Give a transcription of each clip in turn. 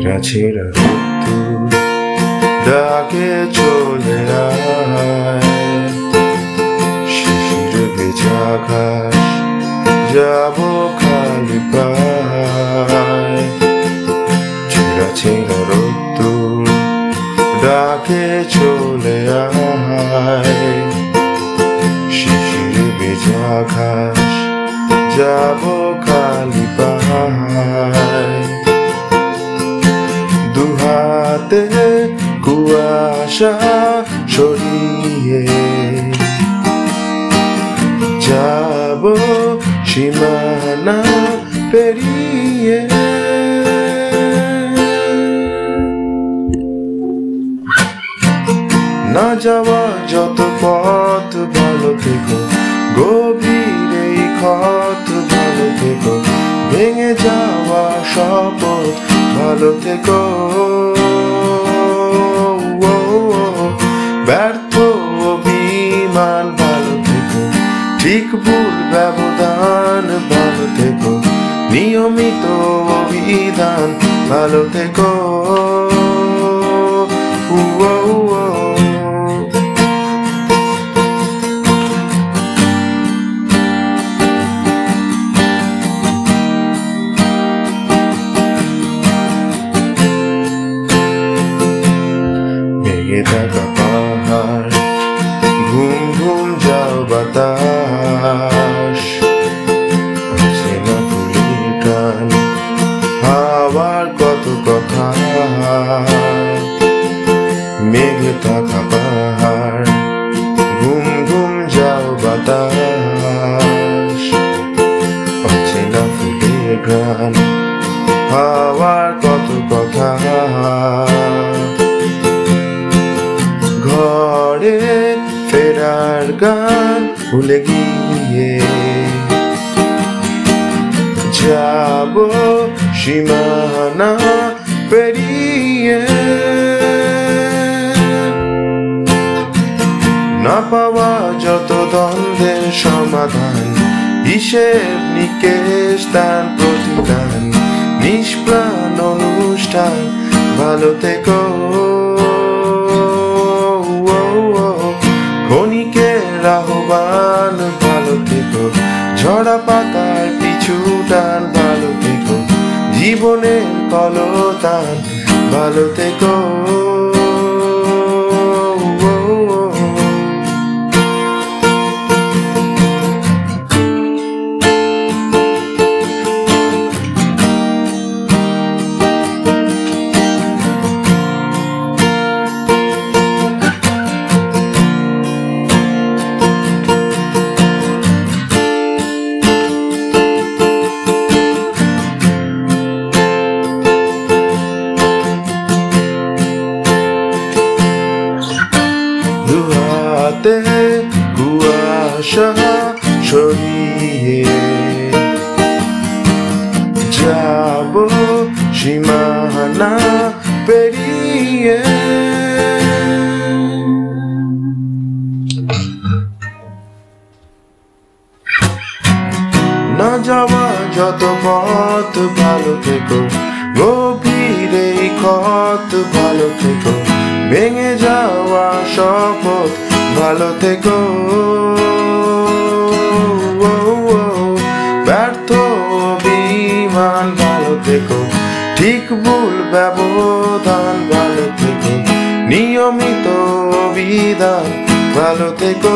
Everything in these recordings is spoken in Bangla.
ছেঁড়া ছেঁড়া রোদ্দুর ডাকে চলে আয়, শিশির ভেজা ঘাস যাব খালি পায়। ছেঁড়া ছেঁড়া রোদ্দুর ডাকে চলে আয়, শিশির ভেজা ঘাস যাব খালি পায়। দুহাতে কুয়াশা সরিয়ে যাব সীমানা পেরিয়ে। না যাওয়া যত পথ ভালো থেকো, গভীর এই ক্ষত ভালো থেকো, ভেঙে যাওয়া শপথ ভালো থেকো। ব্যর্থ অভিমান ভালো থেকো, ঠিক ভুল ব্যবধান ভালো থেকো, নিয়মিত অভিধান ভালো থেকো। ভেঙে থাকা পাহাড়, ঘুম ঘুম যাও বাতাস, অচেনা ফুলের টান, হাওয়ার কত কথা। মেঘে থাকা পাহাড়, ঘুম ঘুম যাও বাতাস, অচেনা ফুলের গান, হাওয়ার কত কথা। ঘরে ফেরার গান ভুলে গিয়ে যাব সীমানা পেরিয়ে। না পাওয়া যত দ্বন্দ্বের সমাধান, হিসেব নিকেশ দান প্রতিদান, নিষ্প্রাণ অনুষ্ঠান ভালো থেকো। ক্ষণিকের আহ্বান ভালো থেকো, ঝরা পাতার পিছু টান ভালো থেকো, জীবনের কলতান ভালো থেকো। দুহাতে কুয়াশা সরিয়ে যাব সীমানা পেরিয়ে। না যাওয়া যত পথ ভালো থেকো, গভীর এই ক্ষত ভালো থেকো, ভেঙে যাওয়া শপথ ভালো থেকো। ব্যর্থ অভিমান ভালো থেকো, ঠিক ভুল ব্যবধান ভালো থেকো, নিয়মিত অভিধান ভালো থেকো।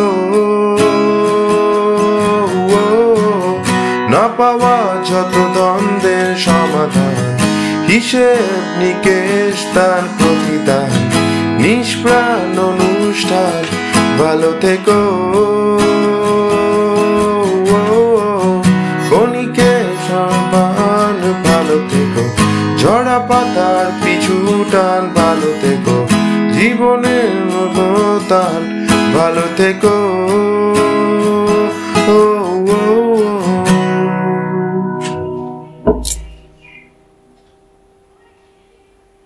না পাওয়া যত দ্বন্দ্বের সমাধান, হিসেব নিকেশ দান প্রতিদান, নিষ্প্রাণ অনুষ্ঠান ভালো থেকো। ক্ষণিকের সম্মান ভালো থেকো, ঝরা পাতার পিছু টান ভালো থেকো, জীবনের মতো টান ভালো থেকো।